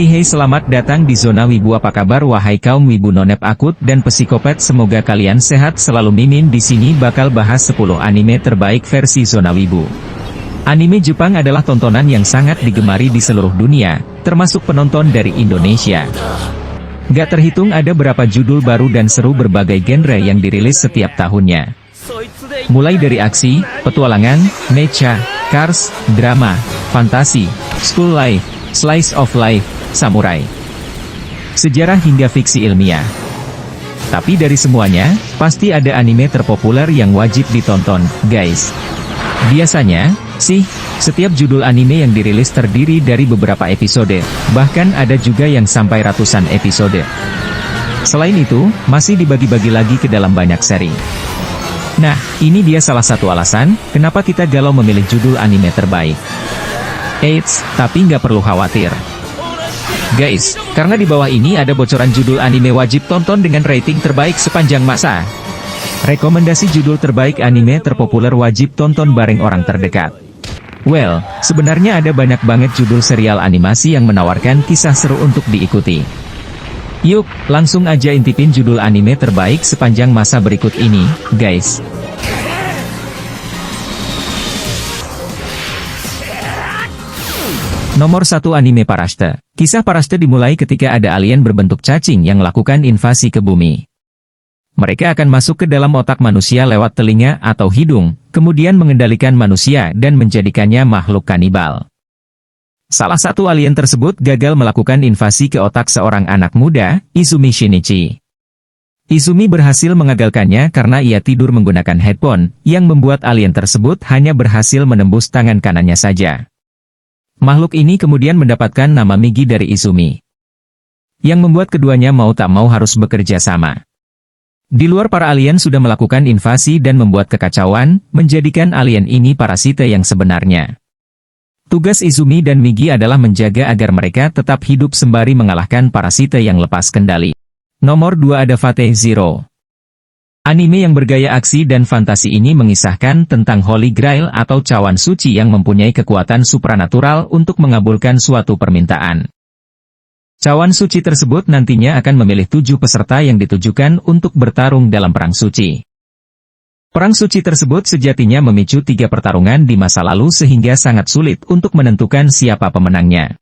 Hey selamat datang di Zona Wibu. Apa kabar wahai kaum wibu nonep akut dan psikopat, semoga kalian sehat selalu. Mimin di sini bakal bahas 10 anime terbaik versi Zona Wibu. Anime Jepang adalah tontonan yang sangat digemari di seluruh dunia, termasuk penonton dari Indonesia. Gak terhitung ada berapa judul baru dan seru berbagai genre yang dirilis setiap tahunnya. Mulai dari aksi, petualangan, mecha, cars, drama, fantasi, school life, slice of life, samurai, sejarah hingga fiksi ilmiah. Tapi dari semuanya, pasti ada anime terpopuler yang wajib ditonton, guys. Biasanya, sih, setiap judul anime yang dirilis terdiri dari beberapa episode, bahkan ada juga yang sampai ratusan episode. Selain itu, masih dibagi-bagi lagi ke dalam banyak seri. Nah, ini dia salah satu alasan, kenapa kita galau memilih judul anime terbaik. Eits, tapi nggak perlu khawatir. Guys, karena di bawah ini ada bocoran judul anime wajib tonton dengan rating terbaik sepanjang masa. Rekomendasi judul terbaik anime terpopuler wajib tonton bareng orang terdekat. Well, sebenarnya ada banyak banget judul serial animasi yang menawarkan kisah seru untuk diikuti. Yuk, langsung aja intipin judul anime terbaik sepanjang masa berikut ini, guys. Nomor 1 Anime Paraste. Kisah Paraste dimulai ketika ada alien berbentuk cacing yang melakukan invasi ke bumi. Mereka akan masuk ke dalam otak manusia lewat telinga atau hidung, kemudian mengendalikan manusia dan menjadikannya makhluk kanibal. Salah satu alien tersebut gagal melakukan invasi ke otak seorang anak muda, Izumi Shinichi. Izumi berhasil mengagalkannya karena ia tidur menggunakan headphone, yang membuat alien tersebut hanya berhasil menembus tangan kanannya saja. Makhluk ini kemudian mendapatkan nama Migi dari Izumi, yang membuat keduanya mau tak mau harus bekerja sama. Di luar, para alien sudah melakukan invasi dan membuat kekacauan, menjadikan alien ini parasite yang sebenarnya. Tugas Izumi dan Migi adalah menjaga agar mereka tetap hidup sembari mengalahkan parasite yang lepas kendali. Nomor 2 ada Fate Zero. Anime yang bergaya aksi dan fantasi ini mengisahkan tentang Holy Grail atau cawan suci yang mempunyai kekuatan supranatural untuk mengabulkan suatu permintaan. Cawan suci tersebut nantinya akan memilih 7 peserta yang ditujukan untuk bertarung dalam perang suci. Perang suci tersebut sejatinya memicu 3 pertarungan di masa lalu sehingga sangat sulit untuk menentukan siapa pemenangnya.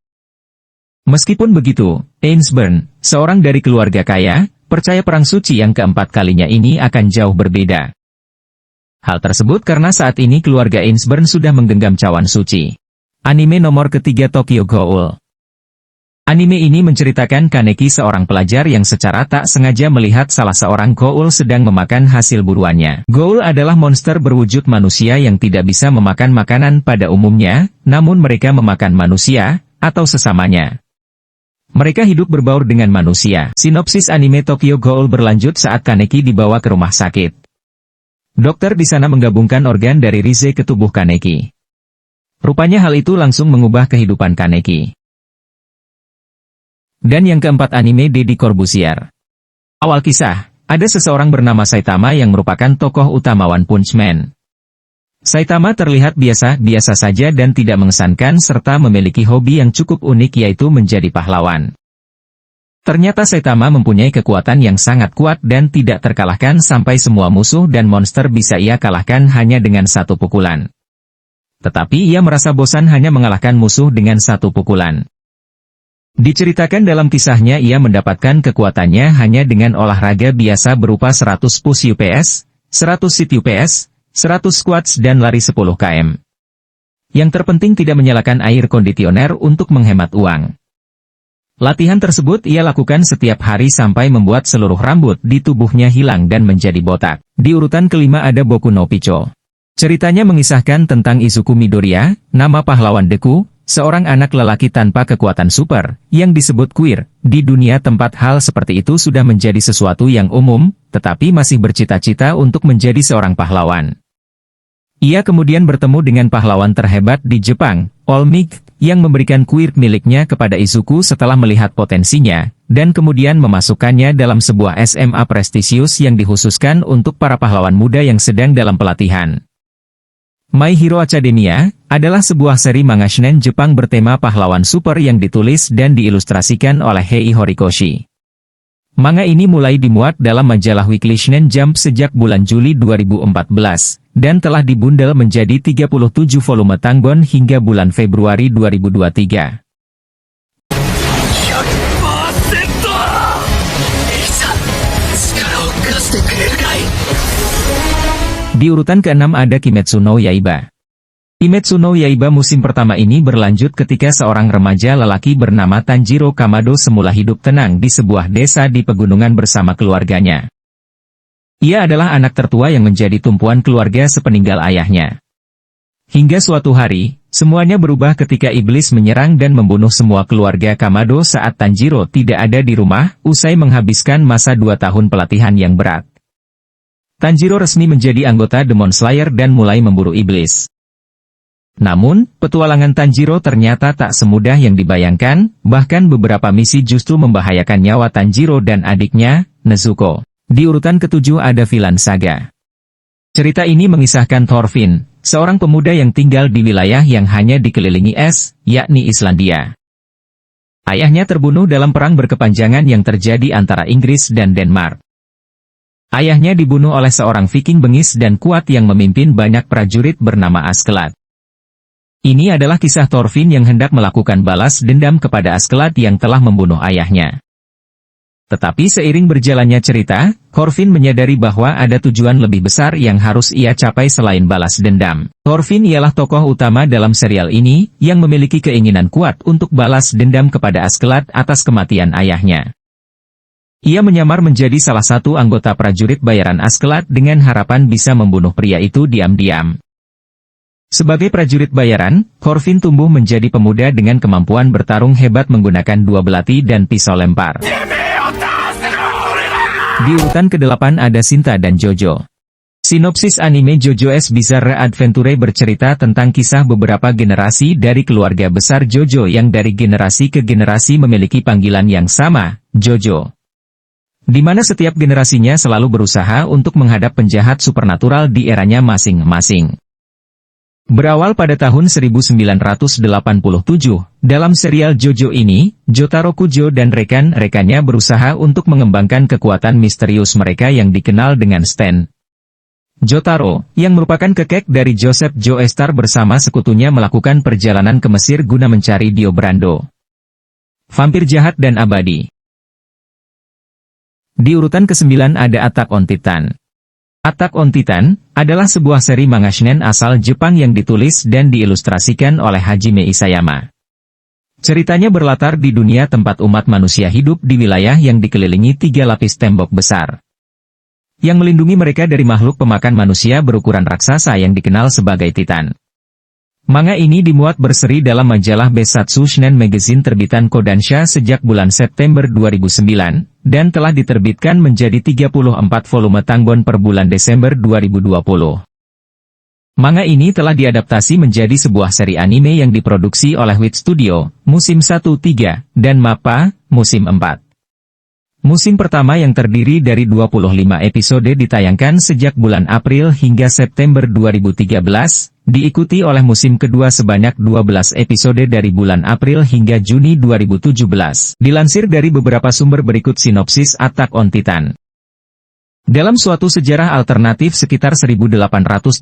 Meskipun begitu, Ainsburn, seorang dari keluarga kaya, percaya perang suci yang keempat kalinya ini akan jauh berbeda. Hal tersebut karena saat ini keluarga Ainsburn sudah menggenggam cawan suci. Anime nomor ketiga Tokyo Ghoul. Anime ini menceritakan Kaneki, seorang pelajar yang secara tak sengaja melihat salah seorang ghoul sedang memakan hasil buruannya. Ghoul adalah monster berwujud manusia yang tidak bisa memakan makanan pada umumnya, namun mereka memakan manusia, atau sesamanya. Mereka hidup berbaur dengan manusia. Sinopsis anime Tokyo Ghoul berlanjut saat Kaneki dibawa ke rumah sakit. Dokter di sana menggabungkan organ dari Rize ke tubuh Kaneki. Rupanya hal itu langsung mengubah kehidupan Kaneki. Dan yang keempat anime Deddy Corbuzier. Awal kisah, ada seseorang bernama Saitama yang merupakan tokoh utama One Punch Man. Saitama terlihat biasa-biasa saja dan tidak mengesankan serta memiliki hobi yang cukup unik, yaitu menjadi pahlawan. Ternyata Saitama mempunyai kekuatan yang sangat kuat dan tidak terkalahkan sampai semua musuh dan monster bisa ia kalahkan hanya dengan 1 pukulan. Tetapi ia merasa bosan hanya mengalahkan musuh dengan 1 pukulan. Diceritakan dalam kisahnya ia mendapatkan kekuatannya hanya dengan olahraga biasa berupa 100 push UPS, 100 sit UPS, 100 squats dan lari 10 km. Yang terpenting tidak menyalakan air kondisioner untuk menghemat uang. Latihan tersebut ia lakukan setiap hari sampai membuat seluruh rambut di tubuhnya hilang dan menjadi botak. Di urutan kelima ada Boku no Pico. Ceritanya mengisahkan tentang Izuku Midoriya, nama pahlawan Deku, seorang anak lelaki tanpa kekuatan super, yang disebut queer. Di dunia tempat hal seperti itu sudah menjadi sesuatu yang umum, tetapi masih bercita-cita untuk menjadi seorang pahlawan. Ia kemudian bertemu dengan pahlawan terhebat di Jepang, All Might, yang memberikan queer miliknya kepada Izuku setelah melihat potensinya, dan kemudian memasukkannya dalam sebuah SMA prestisius yang dikhususkan untuk para pahlawan muda yang sedang dalam pelatihan. My Hero Academia adalah sebuah seri manga shonen Jepang bertema pahlawan super yang ditulis dan diilustrasikan oleh Hei Horikoshi. Manga ini mulai dimuat dalam majalah Weekly Shonen Jump sejak bulan Juli 2014, dan telah dibundel menjadi 37 volume tanggon hingga bulan Februari 2023. Di urutan ke-6 ada Kimetsu no Yaiba. Kimetsu no Yaiba musim pertama ini berlanjut ketika seorang remaja lelaki bernama Tanjiro Kamado semula hidup tenang di sebuah desa di pegunungan bersama keluarganya. Ia adalah anak tertua yang menjadi tumpuan keluarga sepeninggal ayahnya. Hingga suatu hari, semuanya berubah ketika iblis menyerang dan membunuh semua keluarga Kamado saat Tanjiro tidak ada di rumah, usai menghabiskan masa 2 tahun pelatihan yang berat. Tanjiro resmi menjadi anggota Demon Slayer dan mulai memburu iblis. Namun, petualangan Tanjiro ternyata tak semudah yang dibayangkan, bahkan beberapa misi justru membahayakan nyawa Tanjiro dan adiknya, Nezuko. Di urutan ke-7 ada Vinland Saga. Cerita ini mengisahkan Thorfinn, seorang pemuda yang tinggal di wilayah yang hanya dikelilingi es, yakni Islandia. Ayahnya terbunuh dalam perang berkepanjangan yang terjadi antara Inggris dan Denmark. Ayahnya dibunuh oleh seorang Viking bengis dan kuat yang memimpin banyak prajurit bernama Askeladd. Ini adalah kisah Thorfinn yang hendak melakukan balas dendam kepada Askeladd yang telah membunuh ayahnya. Tetapi seiring berjalannya cerita, Thorfinn menyadari bahwa ada tujuan lebih besar yang harus ia capai selain balas dendam. Thorfinn ialah tokoh utama dalam serial ini, yang memiliki keinginan kuat untuk balas dendam kepada Askeladd atas kematian ayahnya. Ia menyamar menjadi salah satu anggota prajurit bayaran Askeladd dengan harapan bisa membunuh pria itu diam-diam. Sebagai prajurit bayaran, Thorfinn tumbuh menjadi pemuda dengan kemampuan bertarung hebat menggunakan 2 belati dan pisau lempar. Di urutan ke-8 ada Shinta dan Jojo. Sinopsis anime JoJo's Bizarre Adventure bercerita tentang kisah beberapa generasi dari keluarga besar Jojo yang dari generasi ke generasi memiliki panggilan yang sama, Jojo. Di mana setiap generasinya selalu berusaha untuk menghadap penjahat supernatural di eranya masing-masing. Berawal pada tahun 1987, dalam serial JoJo ini, Jotaro Kujo dan rekan-rekannya berusaha untuk mengembangkan kekuatan misterius mereka yang dikenal dengan Stan. Jotaro, yang merupakan kekek dari Joseph Joestar bersama sekutunya melakukan perjalanan ke Mesir guna mencari Dio Brando, vampir jahat dan abadi. Di urutan ke-9 ada Attack on Titan. Attack on Titan adalah sebuah seri manga shonen asal Jepang yang ditulis dan diilustrasikan oleh Hajime Isayama. Ceritanya berlatar di dunia tempat umat manusia hidup di wilayah yang dikelilingi 3 lapis tembok besar, yang melindungi mereka dari makhluk pemakan manusia berukuran raksasa yang dikenal sebagai Titan. Manga ini dimuat berseri dalam majalah Besatsu Shonen Magazine terbitan Kodansha sejak bulan September 2009, dan telah diterbitkan menjadi 34 volume tanggon per bulan Desember 2020. Manga ini telah diadaptasi menjadi sebuah seri anime yang diproduksi oleh Wit Studio, musim 1-3, dan MAPPA, musim 4. Musim pertama yang terdiri dari 25 episode ditayangkan sejak bulan April hingga September 2013, diikuti oleh musim kedua sebanyak 12 episode dari bulan April hingga Juni 2017. Dilansir dari beberapa sumber berikut sinopsis Attack on Titan. Dalam suatu sejarah alternatif sekitar 1800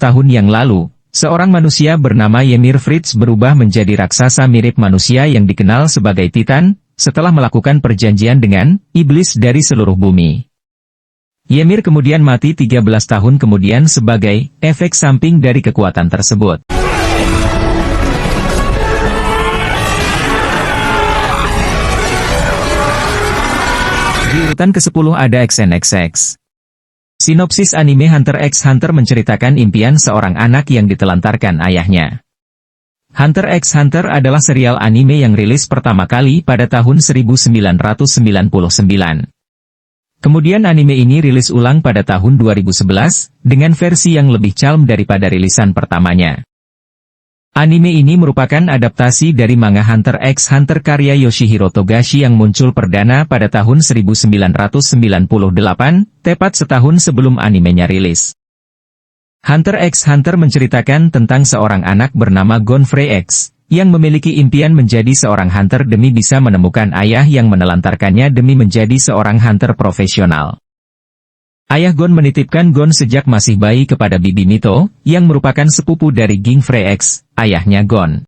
tahun yang lalu, seorang manusia bernama Ymir Fritz berubah menjadi raksasa mirip manusia yang dikenal sebagai Titan, setelah melakukan perjanjian dengan iblis dari seluruh bumi. Ymir kemudian mati 13 tahun kemudian sebagai efek samping dari kekuatan tersebut. Di urutan ke-10 ada XNXX. Sinopsis anime Hunter x Hunter menceritakan impian seorang anak yang ditelantarkan ayahnya. Hunter x Hunter adalah serial anime yang rilis pertama kali pada tahun 1999. Kemudian anime ini rilis ulang pada tahun 2011, dengan versi yang lebih calm daripada rilisan pertamanya. Anime ini merupakan adaptasi dari manga Hunter x Hunter karya Yoshihiro Togashi yang muncul perdana pada tahun 1998, tepat setahun sebelum animenya rilis. Hunter x Hunter menceritakan tentang seorang anak bernama Gonfrey X, yang memiliki impian menjadi seorang hunter demi bisa menemukan ayah yang menelantarkannya demi menjadi seorang hunter profesional. Ayah Gon menitipkan Gon sejak masih bayi kepada Bibi Mito, yang merupakan sepupu dari Gonfrey X, ayahnya Gon.